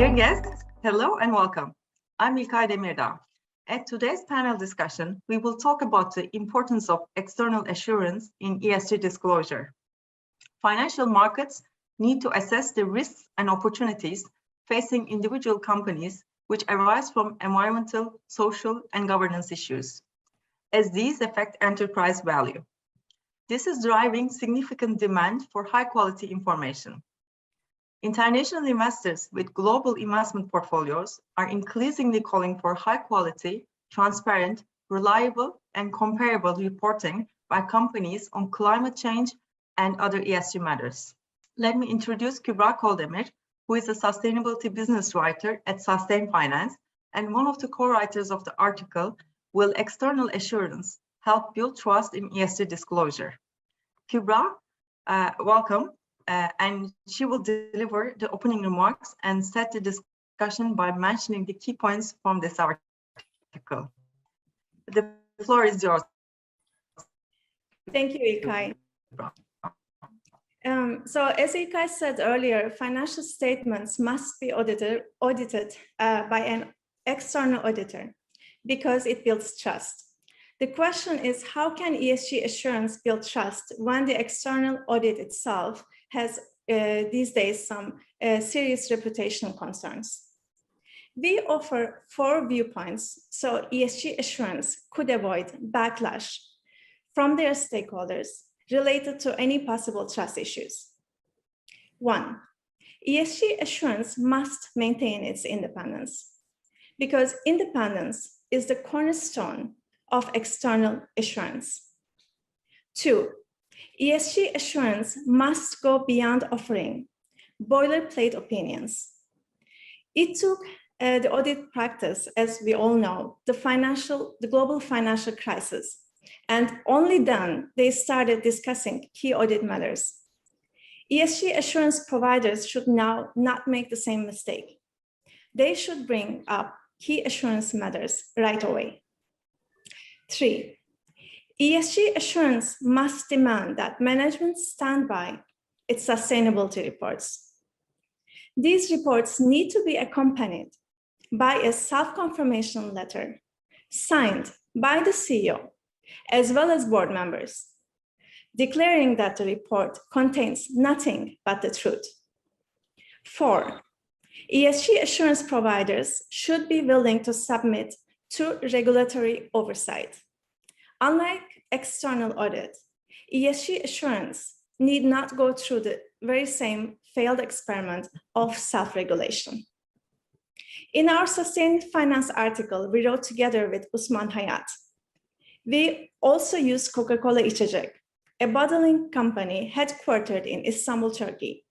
Dear guests, hello and welcome. I'm İlkay Demirdağ. At today's panel discussion, we will talk about the importance of external assurance in ESG disclosure. Financial markets need to assess the risks and opportunities facing individual companies which arise from environmental, social, and governance issues, as these affect enterprise value. This is driving significant demand for high-quality information. International investors with global investment portfolios are increasingly calling for high-quality, transparent, reliable, and comparable reporting by companies on climate change and other ESG matters. Let me introduce Kübra Koldemir, who is a sustainability business writer at Sustain Finance and one of the co-writers of the article, Will External Assurance Help Build Trust in ESG Disclosure? Kübra, welcome. And she will deliver the opening remarks and set the discussion by mentioning the key points from this article. The floor is yours. Thank you, İlkay. So as İlkay said earlier, financial statements must be audited by an external auditor because it builds trust. The question is, how can ESG assurance build trust when the external audit itself has these days some serious reputational concerns? We offer 4 viewpoints so ESG assurance could avoid backlash from their stakeholders related to any possible trust issues. 1. ESG assurance must maintain its independence because independence is the cornerstone of external assurance. 2. ESG assurance must go beyond offering boilerplate opinions. It took the audit practice, as we all know, the global financial crisis, and only then they started discussing key audit matters. ESG assurance providers should now not make the same mistake. They should bring up key assurance matters right away. 3. ESG assurance must demand that management stand by its sustainability reports. These reports need to be accompanied by a self-confirmation letter signed by the CEO as well as board members, declaring that the report contains nothing but the truth. 4. ESG assurance providers should be willing to submit to regulatory oversight. Unlike external audit, ESG assurance need not go through the very same failed experiment of self-regulation. In our Sustained Finance article we wrote together with Usman Hayat, we also used Coca-Cola İçecek, a bottling company headquartered in Istanbul, Turkey,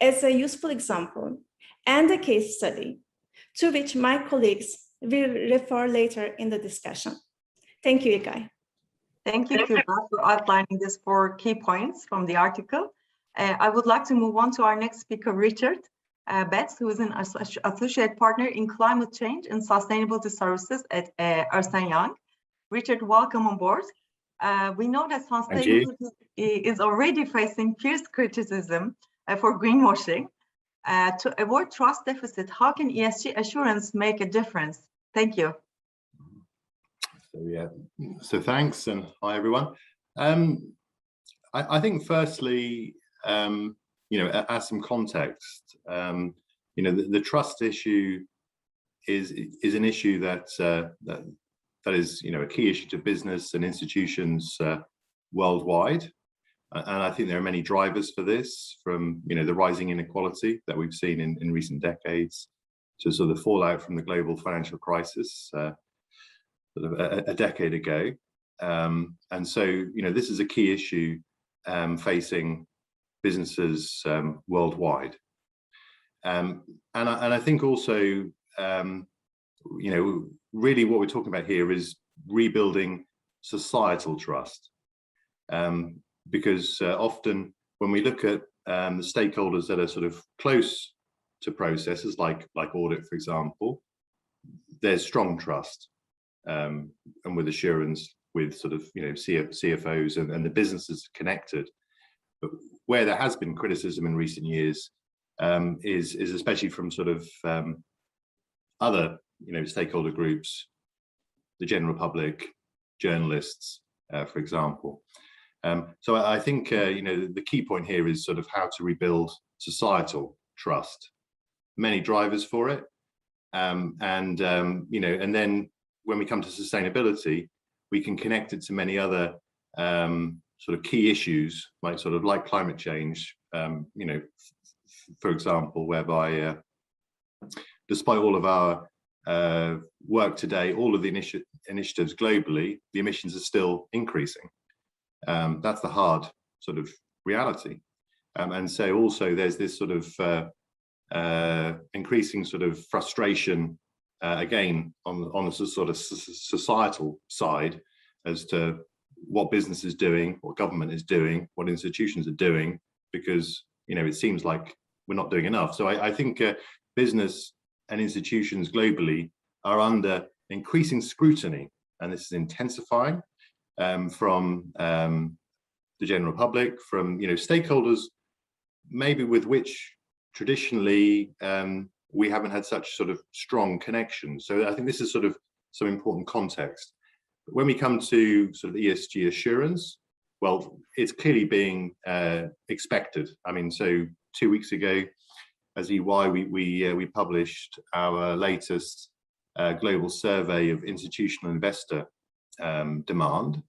as a useful example and a case study to which my colleagues will refer later in the discussion. Thank you, İlkay. Thank you, Kübra, for outlining these 4 key points from the article. I would like to move on to our next speaker, Richard Betts, who is an associate partner in climate change and sustainability services at Ernst & Young. Richard, welcome on board. We know that sustainability is already facing fierce criticism for greenwashing. To avoid trust deficit, how can ESG assurance make a difference? Thank you. So thanks, and hi everyone. I think firstly, as some context, the trust issue is an issue that is a key issue to business and institutions worldwide, and I think there are many drivers for this, from the rising inequality that we've seen in recent decades to sort of the fallout from the global financial crisis a decade ago, and so this is a key issue facing businesses worldwide, and I think also really what we're talking about here is rebuilding societal trust, because often when we look at the stakeholders that are sort of close to processes like audit, for example, there's strong trust. And with assurance, with sort of CFOs and the businesses connected. But where there has been criticism in recent years is especially from sort of other, stakeholder groups, the general public, journalists, for example. So I think, the key point here is sort of how to rebuild societal trust. Many drivers for it. And then when we come to sustainability, we can connect it to many other sort of key issues, like climate change, for example, whereby despite all of our work today, all of the initiatives globally, the emissions are still increasing. That's the hard sort of reality. And so also there's this sort of increasing sort of frustration, again, on the sort of societal side as to what business is doing, what government is doing, what institutions are doing, because, it seems like we're not doing enough. So I think business and institutions globally are under increasing scrutiny, and this is intensifying from the general public, from, stakeholders, maybe with which traditionally we haven't had such sort of strong connections. So I think this is sort of some important context. When we come to sort of ESG assurance, well, it's clearly being expected. I mean, so 2 weeks ago, as EY, we published our latest global survey of institutional investor demand.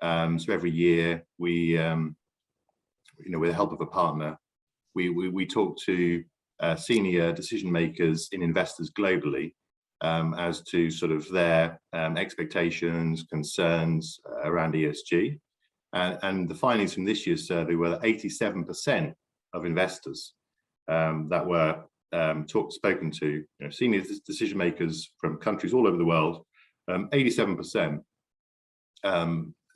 So every year we, with the help of a partner, we talk to senior decision makers in investors globally as to sort of their expectations, concerns around ESG. And the findings from this year's survey were that 87% of investors that were spoken to, senior decision makers from countries all over the world, 87%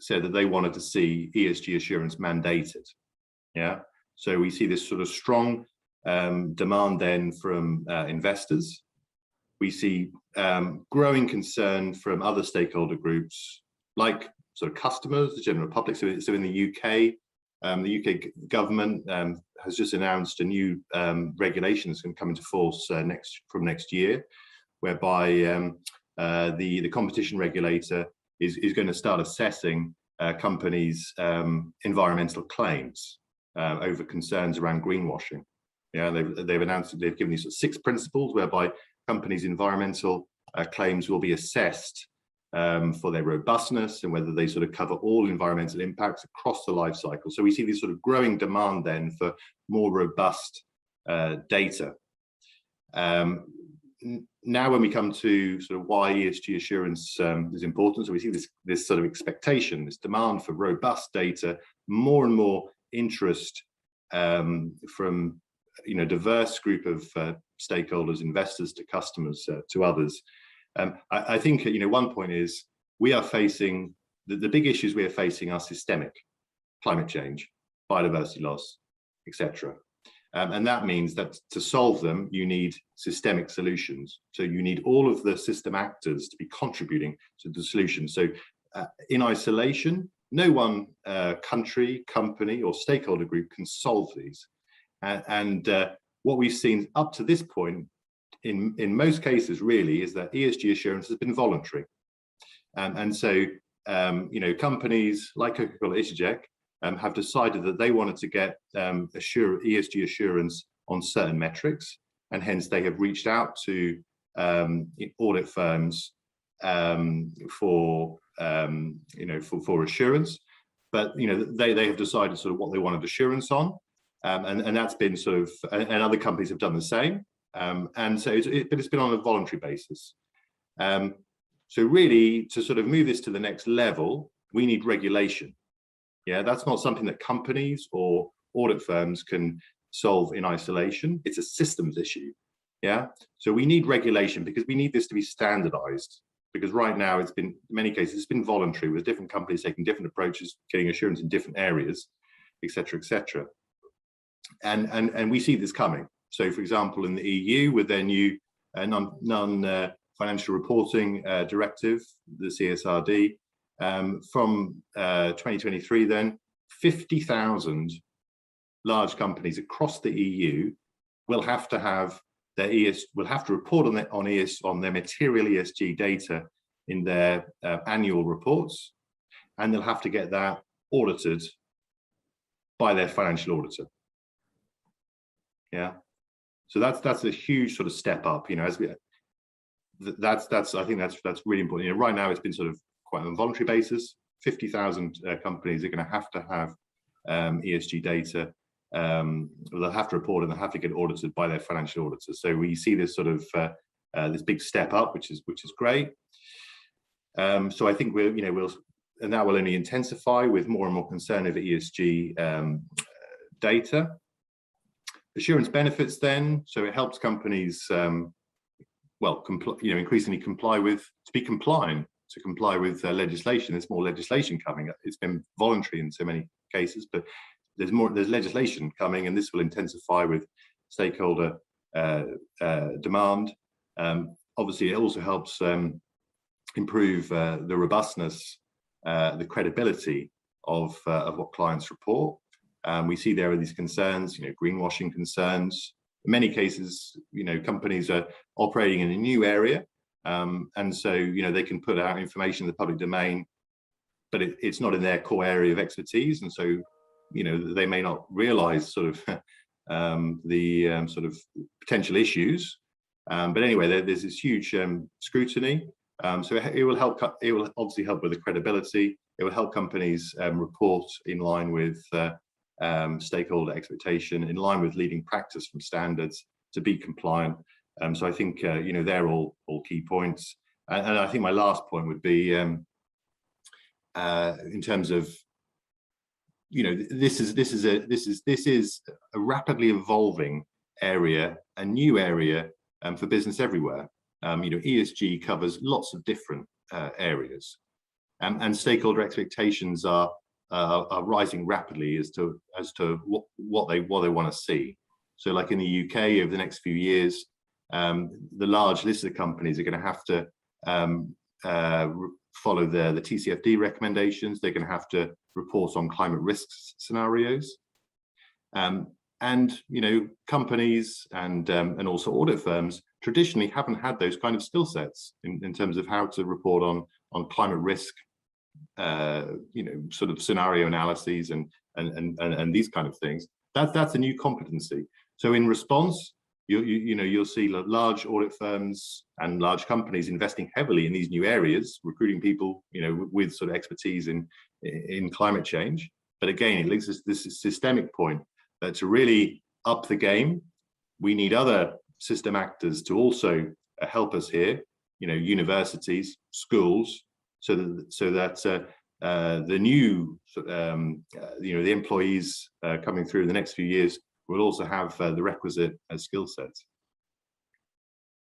said that they wanted to see ESG assurance mandated. Yeah, so we see this sort of strong demand then from investors. We see growing concern from other stakeholder groups, like sort of customers, the general public. So in the UK government has just announced a new regulation that's going to come into force from next year, whereby the competition regulator is going to start assessing companies' environmental claims over concerns around greenwashing. Yeah, they've announced that they've given these 6 principles whereby companies' environmental claims will be assessed for their robustness and whether they sort of cover all environmental impacts across the life cycle. So we see this sort of growing demand then for more robust data. Now, when we come to sort of why ESG assurance is important, so we see this sort of expectation, this demand for robust data, more and more interest from diverse group of stakeholders, investors to customers to others. I think one point is we are facing the big issues we are facing are systemic: climate change, biodiversity loss, etc. And that means that to solve them, you need systemic solutions. So you need all of the system actors to be contributing to the solution. So in isolation, no one country, company, or stakeholder group can solve these. And what we've seen up to this point, in most cases, really, is that ESG assurance has been voluntary. And so, companies like Coca-Cola Isijek have decided that they wanted to get ESG assurance on certain metrics, and hence they have reached out to audit firms for assurance. But they have decided sort of what they wanted assurance on, and that's been sort of, and other companies have done the same. And so it's been on a voluntary basis. So really, to sort of move this to the next level, we need regulation. Yeah, that's not something that companies or audit firms can solve in isolation. It's a systems issue. Yeah, so we need regulation because we need this to be standardized. Because right now, it's been, in many cases, it's been voluntary, with different companies taking different approaches, getting assurance in different areas, etc., etc. And we see this coming. So, for example, in the EU, with their new non-financial reporting directive, the CSRD, from 2023, then 50,000 large companies across the EU will have to have their will have to report on their material ESG data in their annual reports, and they'll have to get that audited by their financial auditor. Yeah, so that's a huge sort of step up. You know, as we I think that's really important. You know, right now it's been sort of quite on a voluntary basis. 50,000 companies are going to have ESG data. They'll have to report and they'll have to get audited by their financial auditor. So we see this sort of this big step up, which is great. So I think and that will only intensify with more and more concern over ESG data. Assurance benefits then, so it helps companies increasingly comply with legislation. There's more legislation coming. It's been voluntary in so many cases, but there's legislation coming, and this will intensify with stakeholder demand. Obviously, it also helps improve the robustness, the credibility of what clients report. We see there are these concerns, you know, greenwashing concerns. In many cases, you know, companies are operating in a new area, and so, you know, they can put out information in the public domain, but it's not in their core area of expertise, and so, you know, they may not realize sort of the sort of potential issues. But anyway, there's this huge scrutiny. So it will obviously help with the credibility. It will help companies report in line with stakeholder expectation, in line with leading practice from standards, to be compliant. So I think you know, they're all key points. And I think my last point would be in terms of, you know, this is a rapidly evolving area, a new area for business everywhere. You know, ESG covers lots of different areas, and stakeholder expectations are rising rapidly as to what they want to see. So, like in the UK, over the next few years, the large listed companies are going to have to follow the TCFD recommendations. They're going to have to report on climate risks scenarios, and you know, companies and also audit firms traditionally haven't had those kind of skill sets in terms of how to report on climate risk, you know, sort of scenario analyses and these kind of things. That's a new competency. So in response, you'll see large audit firms and large companies investing heavily in these new areas, recruiting people, you know, with sort of expertise in climate change. But again, it links this systemic point that to really up the game, we need other system actors to also help us here. You know, universities, schools, so that the new, you know, the employees coming through in the next few years will also have the requisite skill sets.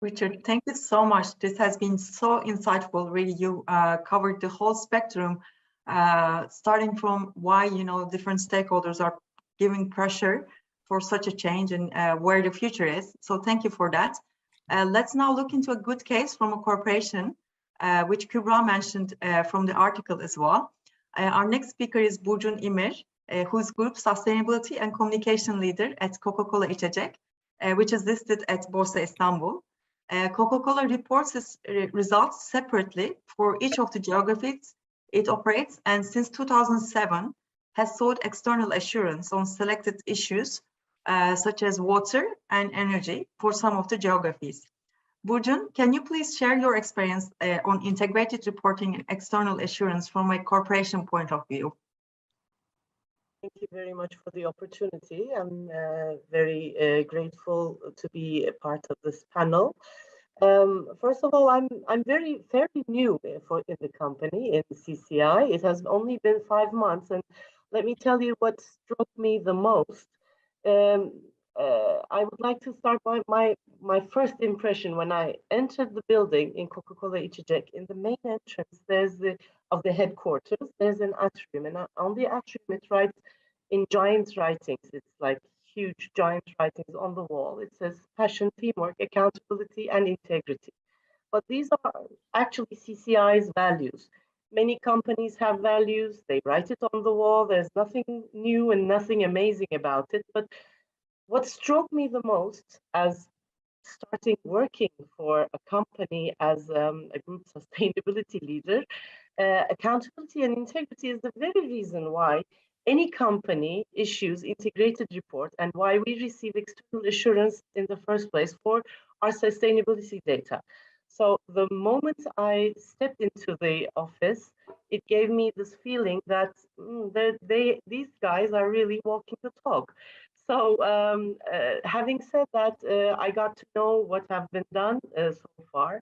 Richard, thank you so much. This has been so insightful. Really, you covered the whole spectrum, starting from why, you know, different stakeholders are giving pressure for such a change and where the future is. So thank you for that. Let's now look into a good case from a corporation, which Kübra mentioned from the article as well. Our next speaker is Burcun İmir, who's Group Sustainability and Communication Leader at Coca-Cola İçecek, which is listed at Borsa Istanbul. Coca-Cola reports its results separately for each of the geographies it operates, and since 2007 has sought external assurance on selected issues such as water and energy for some of the geographies. Burcun, can you please share your experience on integrated reporting and external assurance from a corporation point of view? Thank you very much for the opportunity. I'm very grateful to be a part of this panel. First of all, I'm fairly new in the company, in CCI. It has only been 5 months, and let me tell you what struck me the most. I would like to start by my first impression when I entered the building in Coca-Cola İçecek. In the main entrance, of the headquarters, there's an atrium, and on the atrium it writes in giant writings. It's like huge giant writings on the wall. It says passion, teamwork, accountability, and integrity. But these are actually CCI's values. Many companies have values. They write it on the wall. There's nothing new and nothing amazing about it. But what struck me the most as starting working for a company as a group sustainability leader, accountability and integrity is the very reason why any company issues integrated report and why we receive external assurance in the first place for our sustainability data. So the moment I stepped into the office, it gave me this feeling that these guys are really walking the talk. So having said that, I got to know what have been done so far.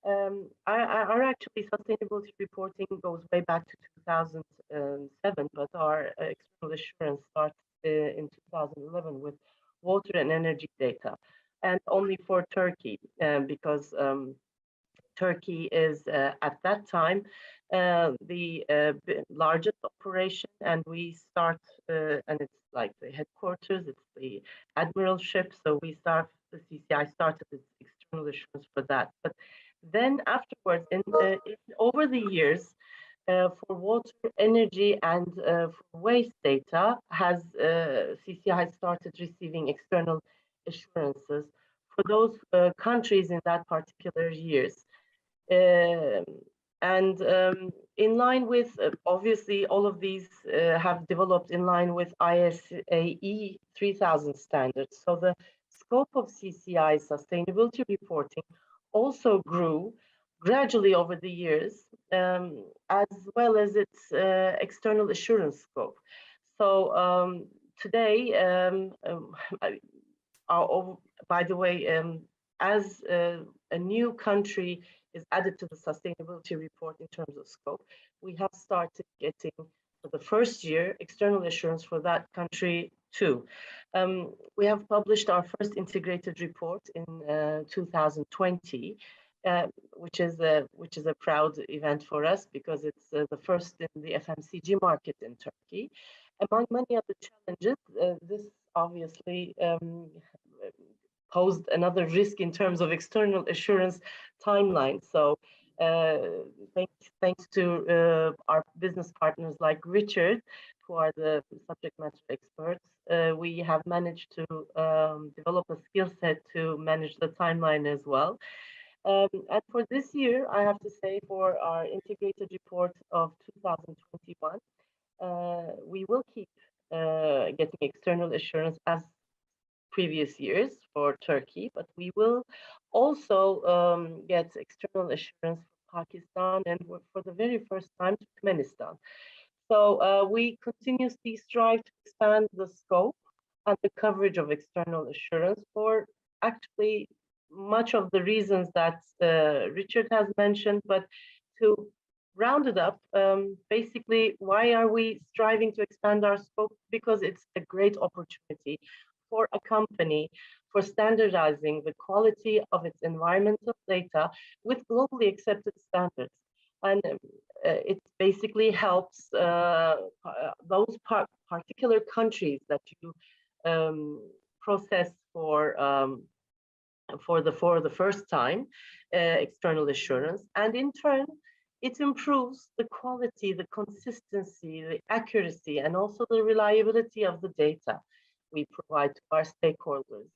Our actually sustainability reporting goes way back to 2007, but our external assurance started in 2011 with water and energy data, and only for Turkey, because Turkey is at that time the largest operation, and we start, and it's like the headquarters, it's the admiralship, so the CCI started its external assurance for that. But then afterwards, over the years, for water, energy, and for waste data, CCI started receiving external assurances for those countries in that particular years. And in line with, obviously, all of these have developed in line with ISAE 3000 standards. So the scope of CCI sustainability reporting also grew gradually over the years, as well as its external assurance scope. So today, by the way, as a new country is added to the sustainability report in terms of scope, we have started getting, for the first year, external assurance for that country too. We have published our first integrated report in 2020, which is a proud event for us because it's the first in the FMCG market in Turkey. Among many other challenges, this obviously posed another risk in terms of external assurance timeline. So thanks to our business partners like Richard, who are the subject matter experts, we have managed to develop a skill set to manage the timeline as well. And for this year, I have to say, for our integrated report of 2021, we will keep getting external assurance as previous years for Turkey, but we will also get external assurance for Pakistan and for the very first time Turkmenistan. So we continuously strive to expand the scope and the coverage of external assurance for actually much of the reasons that Richard has mentioned, but to round it up, basically, why are we striving to expand our scope? Because it's a great opportunity for a company for standardizing the quality of its environmental data with globally accepted standards. And it basically helps those particular countries that you process for the first time external assurance, and in turn it improves the quality, the consistency, the accuracy, and also the reliability of the data we provide to our stakeholders.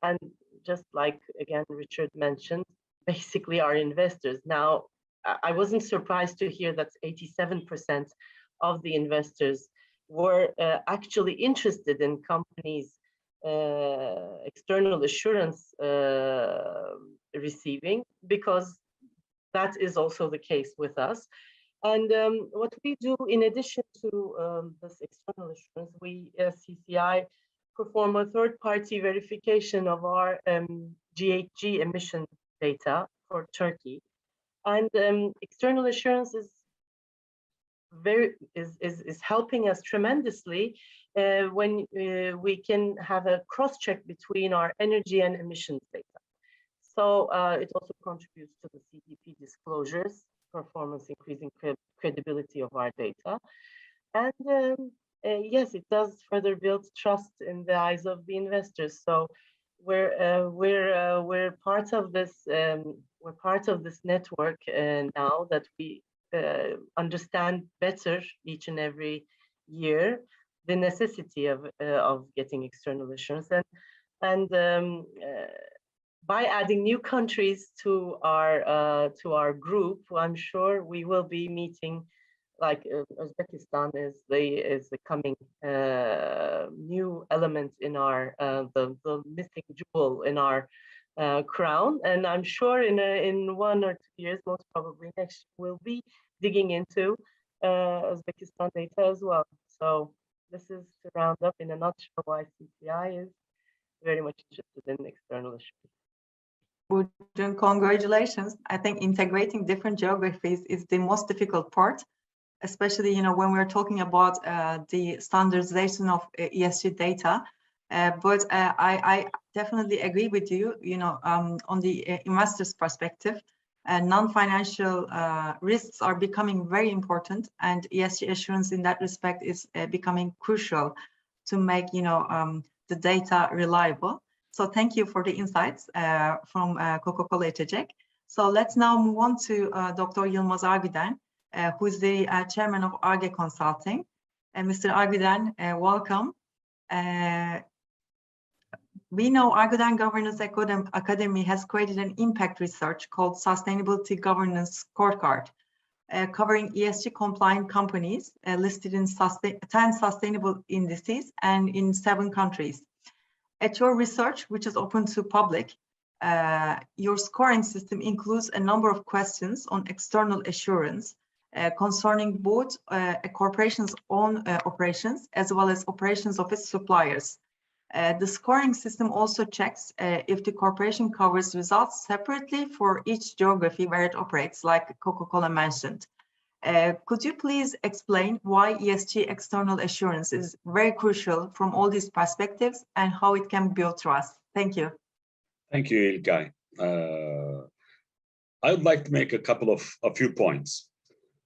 And just like, again, Richard mentioned, basically our investors. Now, I wasn't surprised to hear that 87% of the investors were actually interested in companies' external assurance receiving, because that is also the case with us. And what we do in addition to this external assurance, we CCI perform a third-party verification of our GHG emission data for Turkey. And external assurance is helping us tremendously when we can have a cross-check between our energy and emissions data. So it also contributes to the CDP disclosures, performance increasing credibility of our data. And yes, it does further build trust in the eyes of the investors. So we're part of this. We're part of this network now that we understand better each and every year the necessity of getting external assurance, and by adding new countries to our group, I'm sure we will be meeting, like Uzbekistan is the coming new element in our the missing jewel in our crown, and I'm sure in 1 or 2 years, most probably next year, we'll be digging into Uzbekistan data as well. So this is to round up in a nutshell why CCI is very much interested in external assurance. Burcun, congratulations. I think integrating different geographies is the most difficult part, especially, you know, when we're talking about the standardization of ESG data. But I definitely agree with you, you know, on the investor's perspective. Non-financial risks are becoming very important, and ESG assurance in that respect is becoming crucial to make, you know, the data reliable. So thank you for the insights from Coca-Cola İçecek. So let's now move on to Dr. Yılmaz Argüden, who is the chairman of Arge Consulting. And Mr. Argüden, welcome. We know Argüden Governance Academy has created an impact research called Sustainability Governance Scorecard, covering ESG compliant companies listed in 10 sustainable indices and in 7 countries. At your research, which is open to public, your scoring system includes a number of questions on external assurance concerning both a corporation's own operations as well as operations of its suppliers. The scoring system also checks if the corporation covers results separately for each geography where it operates, like Coca-Cola mentioned. Could you please explain why ESG external assurance is very crucial from all these perspectives and how it can build trust? Thank you. Thank you, İlkay. I would like to make a few points.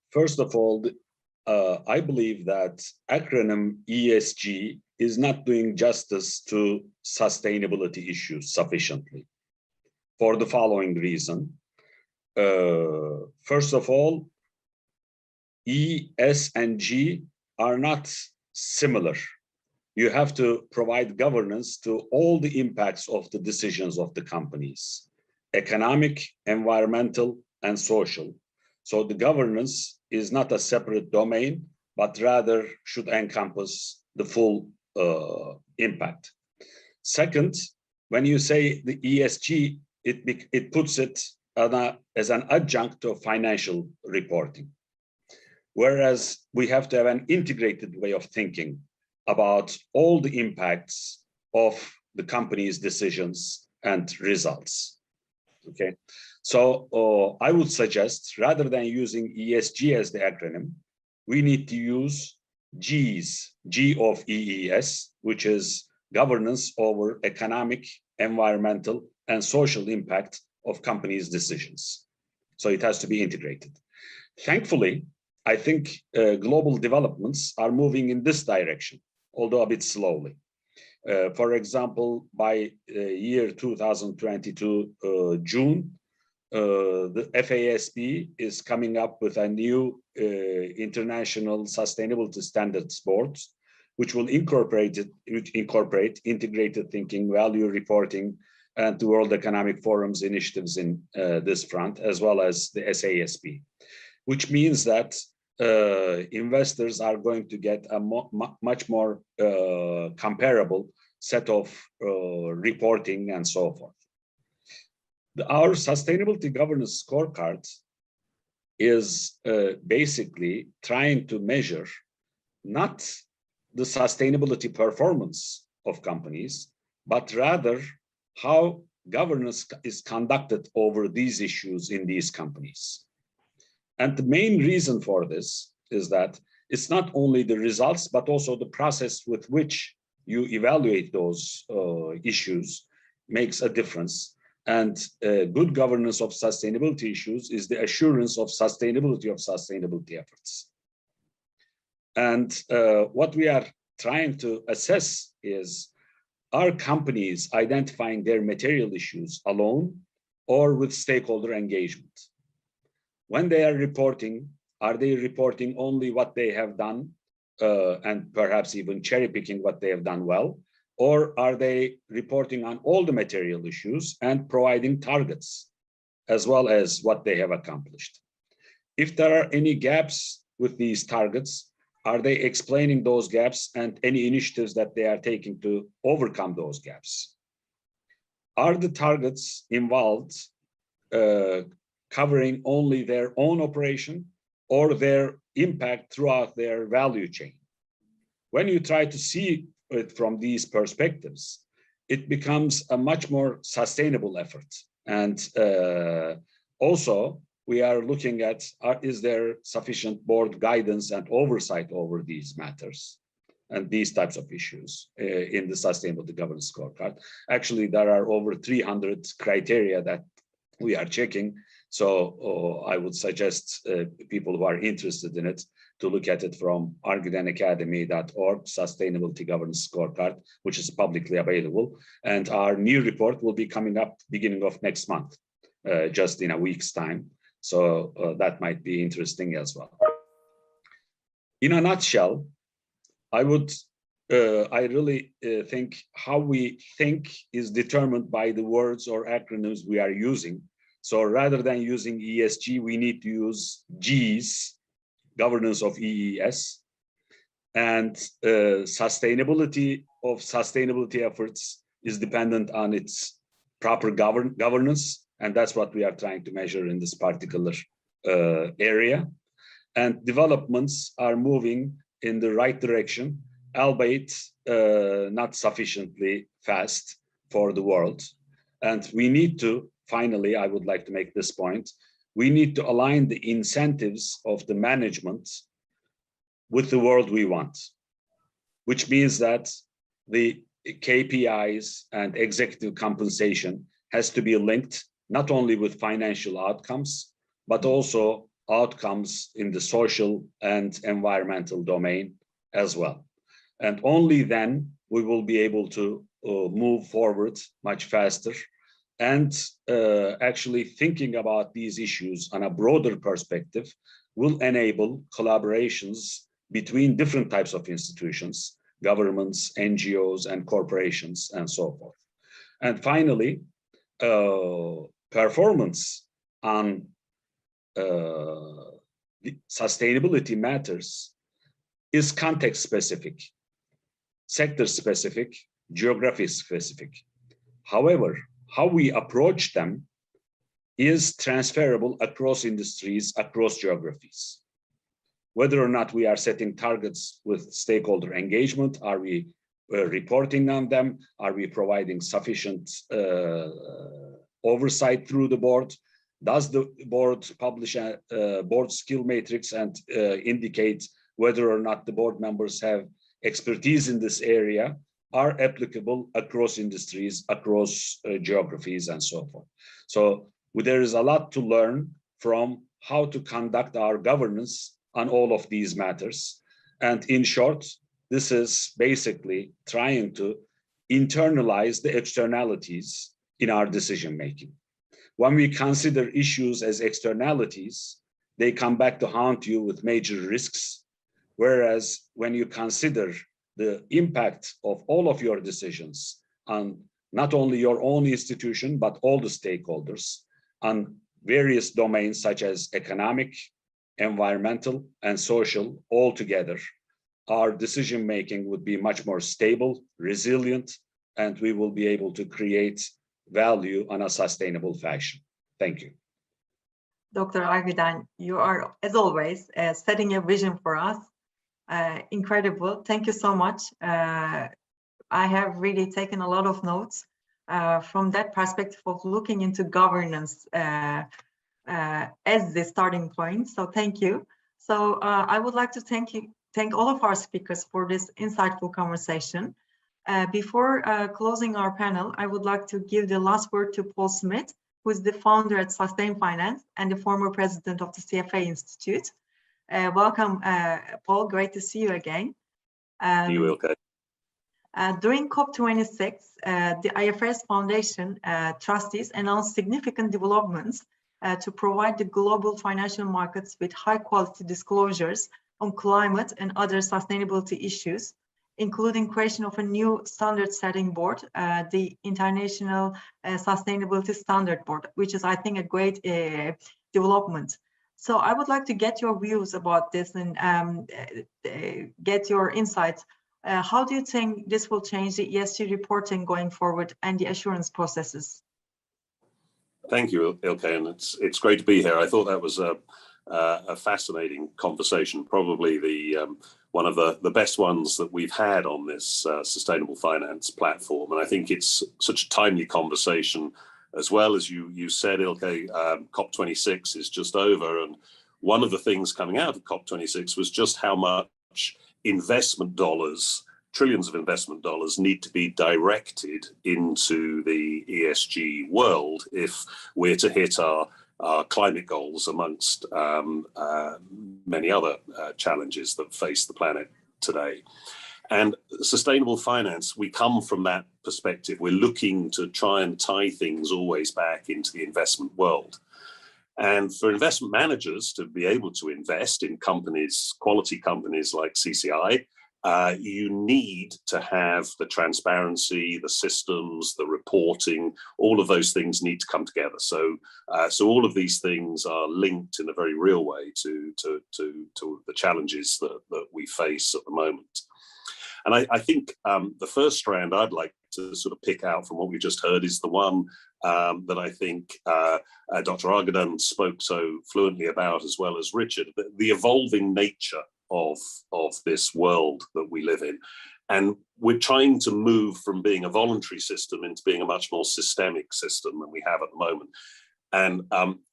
First of all, I believe that acronym ESG is not doing justice to sustainability issues sufficiently for the following reason. First of all, E, S, and G are not similar. You have to provide governance to all the impacts of the decisions of the companies, economic, environmental, and social. So the governance is not a separate domain, but rather should encompass the full impact. Second, when you say the ESG, it puts it as an adjunct to financial reporting. Whereas we have to have an integrated way of thinking about all the impacts of the company's decisions and results. Okay, so I would suggest, rather than using ESG as the acronym, we need to use G's, G of EES, which is governance over economic, environmental, and social impact of companies' decisions. So it has to be integrated. Thankfully, I think global developments are moving in this direction, although a bit slowly. For example, by year 2022 June, the FASB is coming up with a new international sustainability standards board, which will incorporate integrated thinking, value reporting, and the World Economic Forum's initiatives in this front, as well as the SASB, which means that investors are going to get a much more comparable set of reporting and so forth. Our sustainability governance scorecard is basically trying to measure not the sustainability performance of companies, but rather how governance is conducted over these issues in these companies. And the main reason for this is that it's not only the results, but also the process with which you evaluate those issues makes a difference. And good governance of sustainability issues is the assurance of sustainability efforts. And what we are trying to assess is, are companies identifying their material issues alone or with stakeholder engagement? When they are reporting, are they reporting only what they have done and perhaps even cherry picking what they have done well? Or are they reporting on all the material issues and providing targets as well as what they have accomplished? If there are any gaps with these targets, are they explaining those gaps and any initiatives that they are taking to overcome those gaps? Are the targets involved covering only their own operation or their impact throughout their value chain? When you try to see it from these perspectives, it becomes a much more sustainable effort. And also, we are looking at, is there sufficient board guidance and oversight over these matters and these types of issues in the Sustainability Governance Scorecard? Actually, there are over 300 criteria that we are checking. So I would suggest people who are interested in it to look at it from argüdenacademy.org, Sustainability Governance Scorecard, which is publicly available. And our new report will be coming up beginning of next month, just in a week's time. So that might be interesting as well. In a nutshell, I really think how we think is determined by the words or acronyms we are using. So rather than using ESG, we need to use G's, governance of EES, and sustainability of sustainability efforts is dependent on its proper governance. And that's what we are trying to measure in this particular area. And developments are moving in the right direction, albeit not sufficiently fast for the world. And we need to, finally, I would like to make this point, we need to align the incentives of the management with the world we want, which means that the KPIs and executive compensation has to be linked not only with financial outcomes, but also outcomes in the social and environmental domain as well. And only then we will be able to move forward much faster. And actually thinking about these issues on a broader perspective will enable collaborations between different types of institutions, governments, NGOs, and corporations, and so forth. And finally, performance on sustainability matters is context-specific, sector-specific, geography-specific. However, how we approach them is transferable across industries, across geographies. Whether or not we are setting targets with stakeholder engagement, are we reporting on them? Are we providing sufficient oversight through the board? Does the board publish a board skill matrix and indicate whether or not the board members have expertise in this area? Are applicable across industries, across geographies, and so forth. So there is a lot to learn from how to conduct our governance on all of these matters. And in short, this is basically trying to internalize the externalities in our decision-making. When we consider issues as externalities, they come back to haunt you with major risks. Whereas when you consider the impact of all of your decisions on not only your own institution, but all the stakeholders on various domains such as economic, environmental, and social all together, our decision-making would be much more stable, resilient, and we will be able to create value on a sustainable fashion. Thank you. Dr. Argüden, you are, as always, setting a vision for us. Incredible. Thank you so much. I have really taken a lot of notes from that perspective of looking into governance as the starting point. So thank you. So I would like to thank all of our speakers for this insightful conversation. Before closing our panel, I would like to give the last word to Paul Smith, who is the founder at Sustain Finance and the former president of the CFA Institute. Welcome, Paul. Great to see you again. You okay? During COP26, the IFRS Foundation trustees announced significant developments to provide the global financial markets with high-quality disclosures on climate and other sustainability issues, including creation of a new standard setting board, the International Sustainability Standard Board, which is, I think, a great development. So I would like to get your views about this and get your insights. How do you think this will change the ESG reporting going forward and the assurance processes? Thank you, İlkay, and it's great to be here. I thought that was a fascinating conversation, probably the one of the best ones that we've had on this sustainable finance platform. And I think it's such a timely conversation, as well. As you said, İlkay, COP26 is just over, and one of the things coming out of COP26 was just how much investment dollars, trillions of investment dollars, need to be directed into the ESG world if we're to hit our climate goals, amongst many other challenges that face the planet today. And sustainable finance, we come from that perspective. We're looking to try and tie things always back into the investment world. And for investment managers to be able to invest in companies, quality companies like CCI, you need to have the transparency, the systems, the reporting. All of those things need to come together. So all of these things are linked in a very real way to the challenges that we face at the moment. And I think the first strand I'd like to sort of pick out from what we just heard is the one that I think Dr. Argüden spoke so fluently about, as well as Richard, the evolving nature of this world that we live in. And we're trying to move from being a voluntary system into being a much more systemic system than we have at the moment. And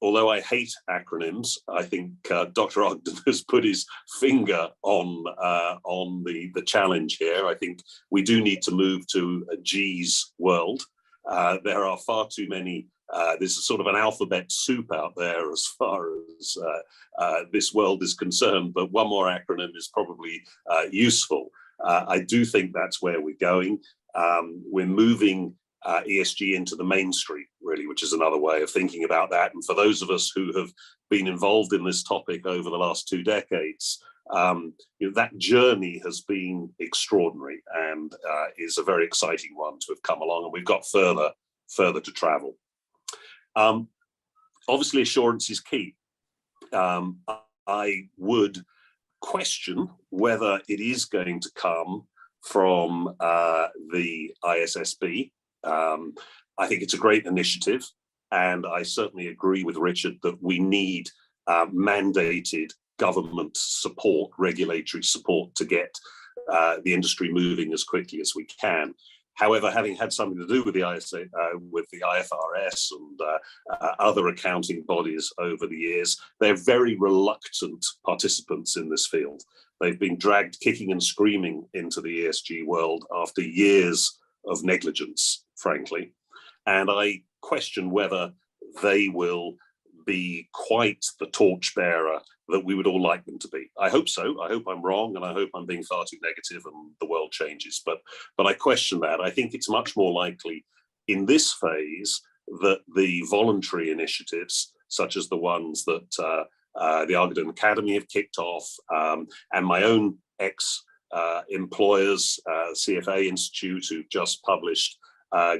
although I hate acronyms, I think Dr. Argüden has put his finger on the challenge here. I think we do need to move to a G's world. There are far too many. There's a sort of an alphabet soup out there as far as this world is concerned, but one more acronym is probably useful. I do think that's where we're going. We're moving ESG into the mainstream, really, which is another way of thinking about that. And for those of us who have been involved in this topic over the last 2 decades, that journey has been extraordinary and is a very exciting one to have come along, and we've got further to travel. Obviously, assurance is key. I would question whether it is going to come from the ISSB. I think it's a great initiative, and I certainly agree with Richard that we need mandated government support, regulatory support, to get the industry moving as quickly as we can. However, having had something to do with the IFRS and other accounting bodies over the years, they're very reluctant participants in this field. They've been dragged kicking and screaming into the ESG world after years of negligence, frankly. And I question whether they will be quite the torchbearer that we would all like them to be. I hope so. I hope I'm wrong, and I hope I'm being far too negative and the world changes. But I question that. I think it's much more likely in this phase that the voluntary initiatives, such as the ones that the Argüden Academy have kicked off, and my own ex-employers, CFA Institute, who've just published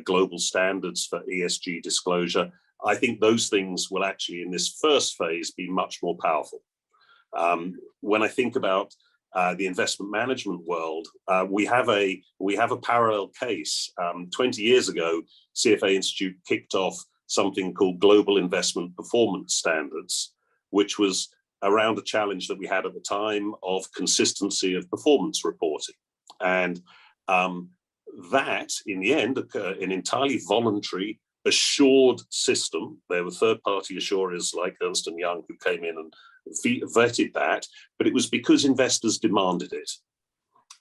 global standards for ESG disclosure, I think those things will actually, in this first phase, be much more powerful. When I think about the investment management world, we have a parallel case. 20 years ago, CFA Institute kicked off something called Global Investment Performance Standards, which was around a challenge that we had at the time of consistency of performance reporting. And that, in the end, an entirely voluntary, assured system. There were third-party assurers like Ernst & Young who came in and vetted that, but it was because investors demanded it.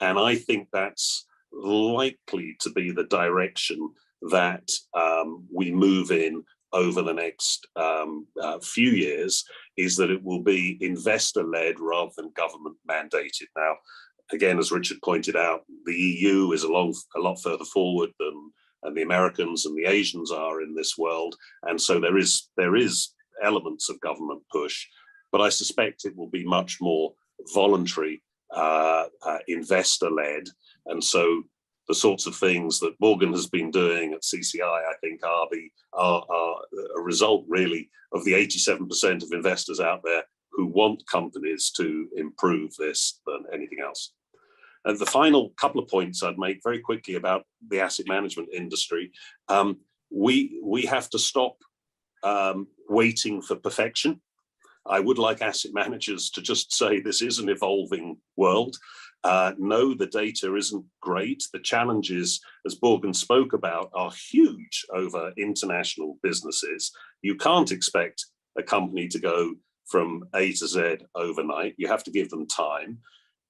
And I think that's likely to be the direction that we move in over the next few years, is that it will be investor-led rather than government-mandated. Now, again, as Richard pointed out, the EU is a lot further forward than the Americans and the Asians are in this world, and so there is elements of government push, but I suspect it will be much more voluntary, investor-led. And so the sorts of things that Burcun has been doing at CCI, I think, are a result really of the 87% of investors out there who want companies to improve this than anything else. And the final couple of points I'd make very quickly about the asset management industry. We have to stop waiting for perfection. I would like asset managers to just say this is an evolving world. No, the data isn't great. The challenges, as Burcun spoke about, are huge over international businesses. You can't expect a company to go from A to Z overnight. You have to give them time.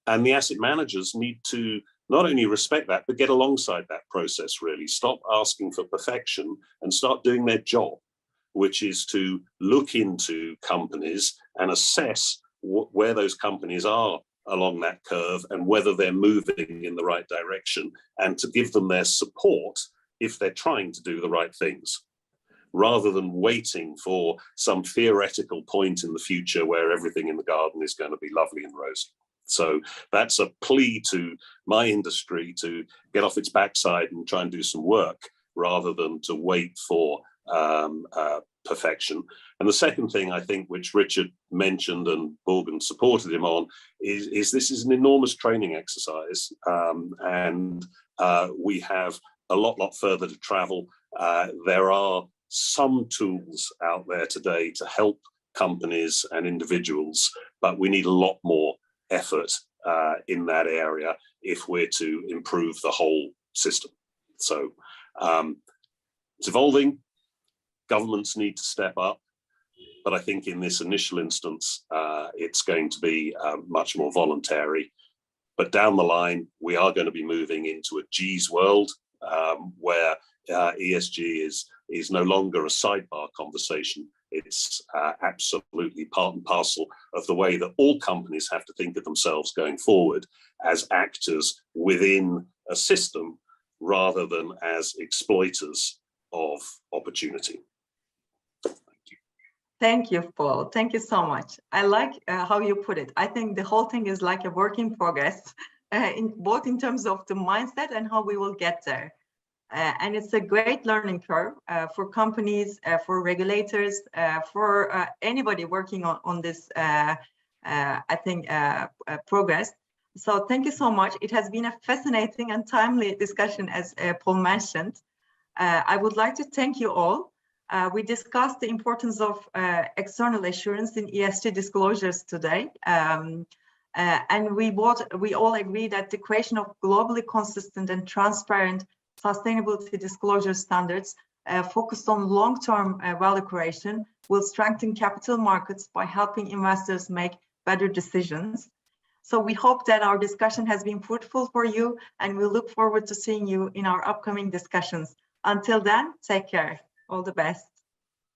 And the asset managers need to not only respect that, but get alongside that process, really. Stop asking for perfection and start doing their job, which is to look into companies and assess where those companies are along that curve and whether they're moving in the right direction, and to give them their support if they're trying to do the right things, rather than waiting for some theoretical point in the future where everything in the garden is going to be lovely and rosy. So that's a plea to my industry to get off its backside and try and do some work rather than to wait for perfection. And the second thing, I think, which Richard mentioned and Burcun supported him on, is this is an enormous training exercise, and we have a lot further to travel. There are some tools out there today to help companies and individuals, but we need a lot more effort in that area if we're to improve the whole system. So it's evolving. Governments need to step up, but I think in this initial instance, it's going to be much more voluntary. But down the line, we are going to be moving into a G's world, where ESG is no longer a sidebar conversation. It's absolutely part and parcel of the way that all companies have to think of themselves going forward as actors within a system rather than as exploiters of opportunity. Thank you, Paul. Thank you so much. I like how you put it. I think the whole thing is like a work in progress, both in terms of the mindset and how we will get there. And it's a great learning curve for companies, for regulators, for anybody working on this, I think, progress. So thank you so much. It has been a fascinating and timely discussion, as Paul mentioned. I would like to thank you all. We discussed the importance of external assurance in ESG disclosures today. And we all agree that the creation of globally consistent and transparent sustainability disclosure standards focused on long-term value creation will strengthen capital markets by helping investors make better decisions. So we hope that our discussion has been fruitful for you, and we look forward to seeing you in our upcoming discussions. Until then, take care. All the best.